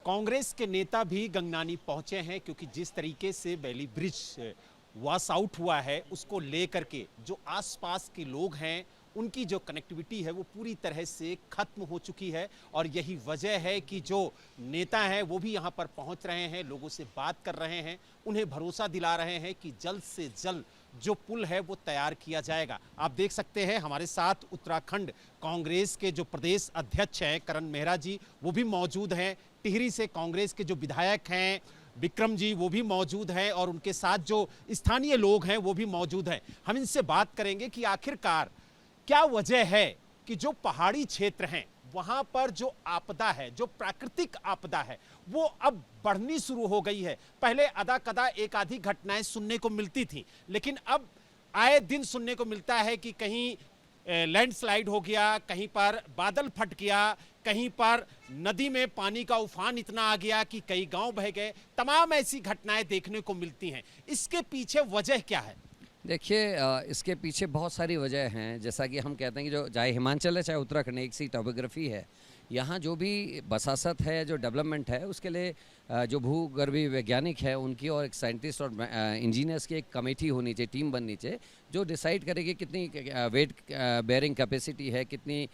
कांग्रेस के नेता भी गंगनानी पहुंचे हैं क्योंकि जिस तरीके से बेली ब्रिज वॉश आउट हुआ है उसको लेकर के जो आसपास के लोग हैं उनकी जो कनेक्टिविटी है वो पूरी तरह से खत्म हो चुकी है। और यही वजह है कि जो नेता हैं वो भी यहां पर पहुंच रहे हैं, लोगों से बात कर रहे हैं, उन्हें भरोसा दिला रहे हैं कि जल्द से जल्द जो पुल है वो तैयार किया जाएगा। आप देख सकते हैं हमारे साथ उत्तराखंड कांग्रेस के जो प्रदेश अध्यक्ष हैं करण मेहरा जी वो भी मौजूद हैं। टिहरी से कांग्रेस के जो विधायक हैं विक्रम जी वो भी मौजूद हैं और उनके साथ जो स्थानीय लोग हैं वो भी मौजूद हैं। हम इनसे बात करेंगे कि आखिरकार क्या वजह है कि जो पहाड़ी क्षेत्र हैं वहां पर जो आपदा है, जो प्राकृतिक आपदा है, वो अब बढ़नी शुरू हो गई है। पहले अदा कदा एक आधी घटनाएं सुनने को मिलती थी, लेकिन अब आए दिन सुनने को मिलता है कि कहीं लैंडस्लाइड हो गया, कहीं पर बादल फट गया, कहीं पर नदी में पानी का उफान इतना आ गया कि कई गांव बह गए। तमाम ऐसी घटनाएं देखने को मिलती हैं। इसके पीछे वजह क्या है? देखिए, इसके पीछे बहुत सारी वजह हैं। जैसा कि हम कहते हैं कि जो चाहे हिमाचल है चाहे उत्तराखंड, एक सी टोपोग्राफी है। यहाँ जो भी बसासत है, जो डेवलपमेंट है, उसके लिए जो भूगर्भीय वैज्ञानिक है उनकी और एक साइंटिस्ट और इंजीनियर्स की एक कमेटी होनी चाहिए, टीम बननी चाहिए जो डिसाइड करेगी कितनी वेट बेयरिंग कैपेसिटी है, कितनी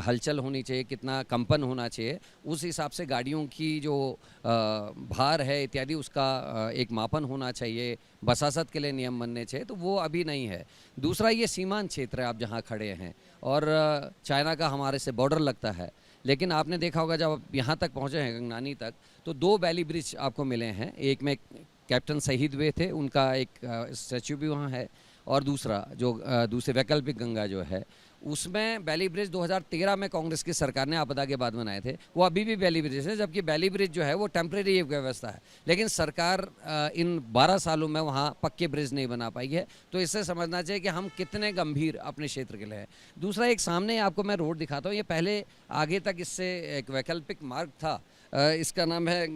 हलचल होनी चाहिए, कितना कंपन होना चाहिए। उस हिसाब से गाड़ियों की जो भार है इत्यादि उसका एक मापन होना चाहिए। बसासत के लिए नियम बनने चाहिए, तो वो अभी नहीं है। दूसरा, ये सीमांत क्षेत्र है, आप जहाँ खड़े हैं, और चाइना का हमारे से बॉर्डर लगता है। लेकिन आपने देखा होगा जब आप यहाँ तक पहुँचे हैं गंगनानी तक, तो 2 बैली ब्रिज आपको मिले हैं। एक में कैप्टन शहीद हुए थे, उनका एक स्टैचू भी वहाँ है, और दूसरा जो दूसरे वैकल्पिक गंगा जो है उसमें बैली ब्रिज 2013 में कांग्रेस की सरकार ने आपदा के बाद बनाए थे, वो अभी भी बैली ब्रिज है। जबकि बैली ब्रिज जो है वो टेम्परेरी व्यवस्था है, लेकिन सरकार इन 12 सालों में वहाँ पक्के ब्रिज नहीं बना पाई है। तो इससे समझना चाहिए कि हम कितने गंभीर अपने क्षेत्र के लिए हैं। दूसरा, एक सामने आपको मैं रोड दिखाता हूँ, ये पहले आगे तक इससे एक वैकल्पिक मार्ग था, इसका नाम है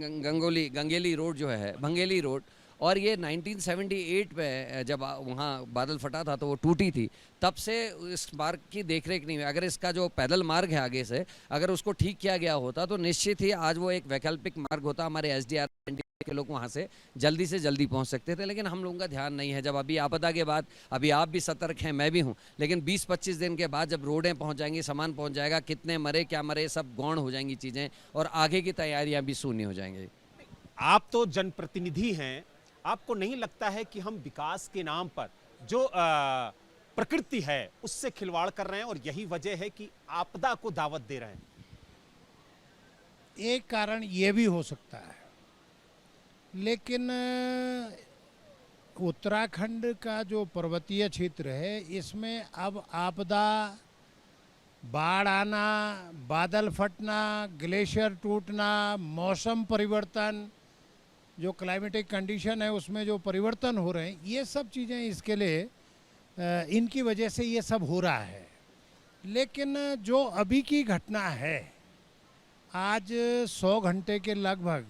गंगेली रोड जो है, भंगेली रोड। और ये 1978 में जब वहाँ बादल फटा था तो वो टूटी थी, तब से इस मार्ग की देखरेख नहीं हुई। अगर इसका जो पैदल मार्ग है आगे से, अगर उसको ठीक किया गया होता तो निश्चित ही आज वो एक वैकल्पिक मार्ग होता, हमारे एसडीआर के लोग वहाँ से जल्दी पहुँच सकते थे। लेकिन हम लोगों का ध्यान नहीं है। जब अभी आपदा के बाद, अभी आप भी सतर्क हैं, मैं भी हूँ, लेकिन 20-25 दिन के बाद जब रोडें पहुँच जाएंगी, सामान पहुँच जाएगा, कितने मरे क्या मरे सब गौण हो जाएंगी चीज़ें, और आगे की तैयारियाँ भी शून्य हो जाएंगी। आप तो जनप्रतिनिधि हैं, आपको नहीं लगता है कि हम विकास के नाम पर जो प्रकृति है उससे खिलवाड़ कर रहे हैं और यही वजह है कि आपदा को दावत दे रहे हैं? एक कारण ये भी हो सकता है, लेकिन उत्तराखंड का जो पर्वतीय क्षेत्र है इसमें अब आपदा, बाढ़ आना, बादल फटना, ग्लेशियर टूटना, मौसम परिवर्तन, जो क्लाइमेटिक कंडीशन है उसमें जो परिवर्तन हो रहे हैं, ये सब चीज़ें इसके लिए इनकी वजह से ये सब हो रहा है। लेकिन जो अभी की घटना है, आज 100 घंटे के लगभग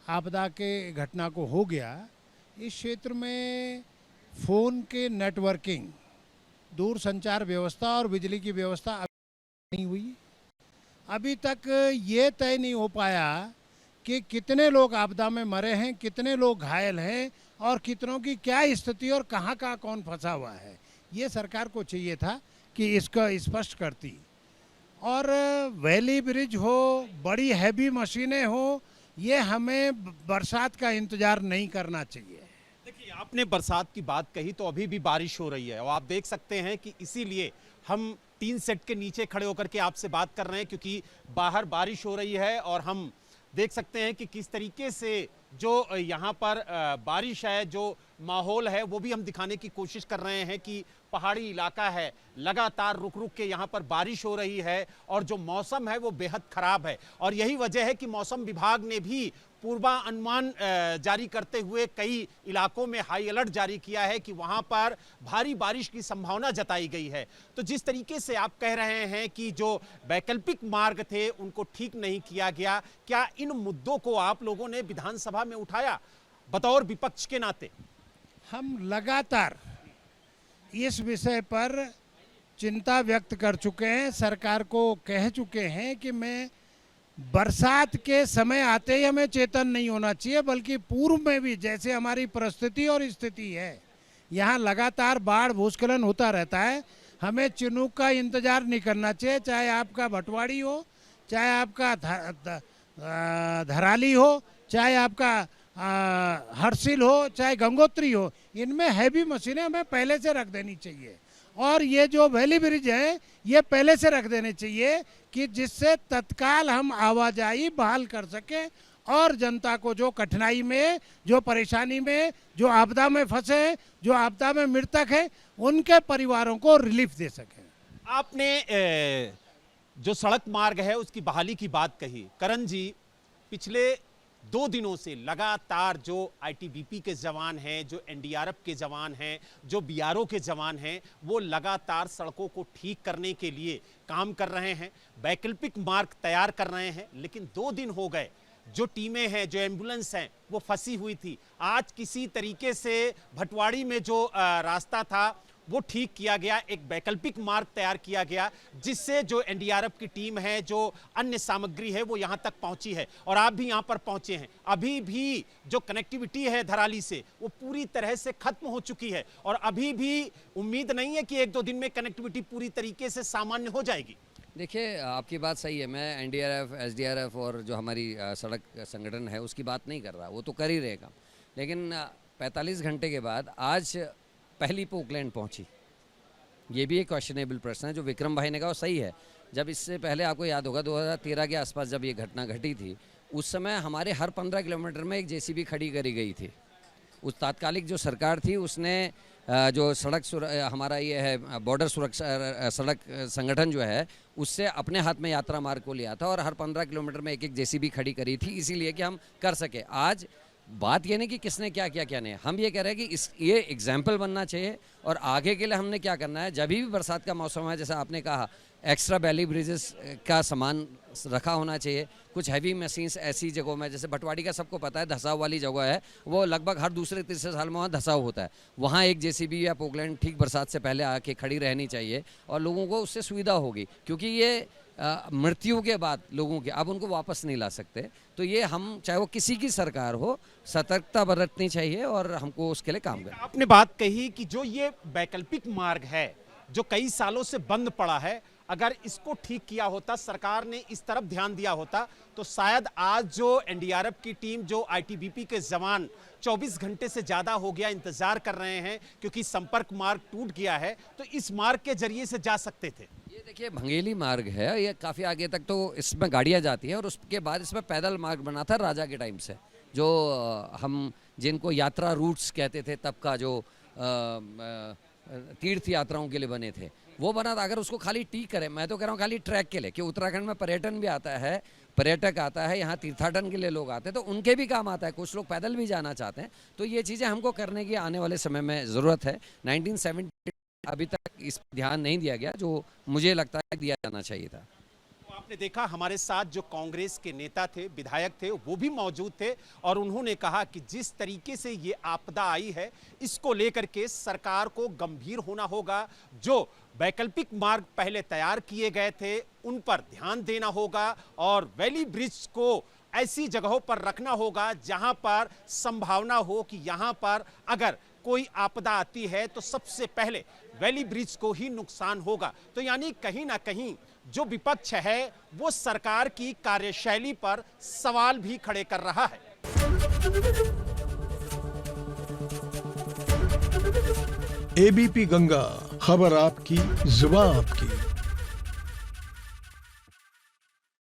आपदा के घटना को हो गया। इस क्षेत्र में फ़ोन के नेटवर्किंग, दूर संचार व्यवस्था और बिजली की व्यवस्था अभी नहीं हुई। अभी तक ये तय नहीं हो पाया कि कितने लोग आपदा में मरे हैं, कितने लोग घायल हैं, और कितनों की क्या स्थिति और कहाँ कौन फंसा हुआ है। ये सरकार को चाहिए था कि इसका स्पष्ट करती। और वैली ब्रिज हो, बड़ी हैवी मशीनें हो, ये हमें बरसात का इंतजार नहीं करना चाहिए। देखिए, आपने बरसात की बात कही तो अभी भी बारिश हो रही है और आप देख सकते हैं कि इसीलिए हम 3 सेट के नीचे खड़े होकर के आपसे बात कर रहे हैं, क्योंकि बाहर बारिश हो रही है और हम देख सकते हैं कि किस तरीके से जो यहाँ पर बारिश है, जो माहौल है, वो भी हम दिखाने की कोशिश कर रहे हैं कि पहाड़ी इलाका है, लगातार रुक रुक के यहाँ पर बारिश हो रही है और जो मौसम है वो बेहद खराब है। और यही वजह है कि मौसम विभाग ने भी पूर्वानुमान जारी करते हुए कई इलाकों में हाई अलर्ट जारी किया है कि वहां पर भारी बारिश की संभावना जताई गई है। तो जिस तरीके से आप कह रहे हैं कि जो वैकल्पिक मार्ग थे उनको ठीक नहीं किया गया, क्या इन मुद्दों को आप लोगों ने विधानसभा में उठाया बतौर विपक्ष के नाते? हम लगातार इस विषय पर चिंता व्यक्त कर चुके हैं, सरकार को कह चुके हैं कि मैं बरसात के समय आते ही हमें चेतन नहीं होना चाहिए, बल्कि पूर्व में भी जैसे हमारी परिस्थिति और स्थिति है, यहाँ लगातार बाढ़ भूस्खलन होता रहता है। हमें चिनूक का इंतजार नहीं करना चाहिए, चाहे आपका भटवाड़ी हो, चाहे आपका धराली हो, चाहे आपका हरसिल हो, चाहे गंगोत्री हो, इनमें हैवी मशीनें हमें पहले से रख देनी चाहिए। और ये जो वैली ब्रिज है ये पहले से रख देने चाहिए कि जिससे तत्काल हम आवाजाही बहाल कर सकें और जनता को जो कठिनाई में, जो परेशानी में, जो आपदा में फंसे, जो आपदा में मृतक है, उनके परिवारों को रिलीफ दे सकें। आपने जो सड़क मार्ग है उसकी बहाली की बात कही। करण जी, पिछले 2 दिनों से लगातार जो आईटीबीपी के जवान हैं, जो एनडीआरएफ के जवान हैं, जो बीआरओ के जवान हैं, वो लगातार सड़कों को ठीक करने के लिए काम कर रहे हैं, वैकल्पिक मार्ग तैयार कर रहे हैं। लेकिन 2 दिन हो गए, जो टीमें हैं, जो एम्बुलेंस हैं, वो फंसी हुई थी। आज किसी तरीके से भटवाड़ी में जो रास्ता था वो ठीक किया गया, एक वैकल्पिक मार्ग तैयार किया गया, जिससे जो एनडीआरएफ की टीम है, जो अन्य सामग्री है, वो यहां तक पहुंची है और आप भी यहां पर पहुंचे हैं। अभी भी जो कनेक्टिविटी है धराली से, वो पूरी तरह से खत्म हो चुकी है और अभी भी उम्मीद नहीं है कि 1-2 दिन में कनेक्टिविटी पूरी तरीके से सामान्य हो जाएगी। देखिए, आपकी बात सही है। मैं एनडीआरएफ, एसडीआरएफ और जो हमारी सड़क संगठन है उसकी बात नहीं कर रहा, वो तो कर ही रहेगा। लेकिन 45 घंटे के बाद आज पहली पोकलैंड पहुंची, ये भी एक क्वेश्चनेबल प्रश्न है। जो विक्रम भाई ने कहा वो सही है। जब इससे पहले आपको याद होगा 2013 के आसपास जब ये घटना घटी थी, उस समय हमारे हर 15 किलोमीटर में एक जेसीबी खड़ी करी गई थी। उस तात्कालिक जो सरकार थी उसने जो सड़क हमारा ये है बॉर्डर सुरक्षा सड़क संगठन जो है उससे अपने हाथ में यात्रा मार्ग को लिया था और हर 15 किलोमीटर में एक जेसीबी खड़ी करी थी, इसीलिए कि हम कर सके। आज बात ये नहीं कि किसने क्या किया क्या नहीं, हम ये कह रहे हैं कि ये एग्जाम्पल बनना चाहिए और आगे के लिए हमने क्या करना है। जब भी बरसात का मौसम है, जैसा आपने कहा, एक्स्ट्रा वैली ब्रिजेस का सामान रखा होना चाहिए। कुछ हैवी मशीन्स ऐसी जगहों में, जैसे भटवाड़ी का सबको पता है धसाव वाली जगह है, वो लगभग हर दूसरे तीसरे साल में वहाँ धसाव होता है। वहाँ एक जेसीबी या पोकलैंड ठीक बरसात से पहले आके खड़ी रहनी चाहिए और लोगों को उससे सुविधा होगी, क्योंकि ये मृत्यु के बाद लोगों के अब उनको वापस नहीं ला सकते। तो ये हम, चाहे वो किसी की सरकार हो, सतर्कता बरतनी चाहिए और हमको उसके लिए काम करना। आपने बात कही कि जो ये वैकल्पिक मार्ग है जो कई सालों से बंद पड़ा है, अगर इसको ठीक किया होता, सरकार ने इस तरफ ध्यान दिया होता, तो शायद आज जो एनडीआरएफ की टीम, जो आईटीबीपी के जवान 24 घंटे से ज्यादा हो गया इंतजार कर रहे हैं, क्योंकि संपर्क मार्ग टूट गया है, तो इस मार्ग के जरिए से जा सकते थे। ये देखिए, भंगेली मार्ग है, ये काफ़ी आगे तक तो इसमें गाड़ियाँ जाती हैं और उसके बाद इसमें पैदल मार्ग बना था राजा के टाइम से, जो हम जिनको यात्रा रूट्स कहते थे तब का, जो तीर्थ यात्राओं के लिए बने थे, वो बना था। अगर उसको खाली ठीक करें, मैं तो कह रहा हूँ खाली ट्रैक के लिए, कि उत्तराखंड में पर्यटन भी आता है, पर्यटक आता है यहाँ, तीर्थाटन के लिए लोग आते हैं, तो उनके भी काम आता है। कुछ लोग पैदल भी जाना चाहते हैं, तो ये चीज़ें हमको करने की आने वाले समय में ज़रूरत है। 1970 अभी तक इस पर ध्यान नहीं दिया गया, जो मुझे लगता है दिया जाना चाहिए था। तो आपने देखा हमारे साथ जो कांग्रेस के नेता थे, विधायक थे, वो भी मौजूद थे और उन्होंने कहा कि जिस तरीके से ये आपदा आई है, इसको लेकर के सरकार को गंभीर होना होगा। जो वैकल्पिक मार्ग पहले तैयार किए गए थे उन पर ध्यान देना होगा और वैली ब्रिज को ऐसी जगहों पर रखना होगा जहां पर संभावना हो कि यहां पर अगर कोई आपदा आती है तो सबसे पहले वैली ब्रिज को ही नुकसान होगा। तो यानी कहीं ना कहीं जो विपक्ष है वो सरकार की कार्यशैली पर सवाल भी खड़े कर रहा है। एबीपी गंगा, खबर आपकी, जुबान आपकी।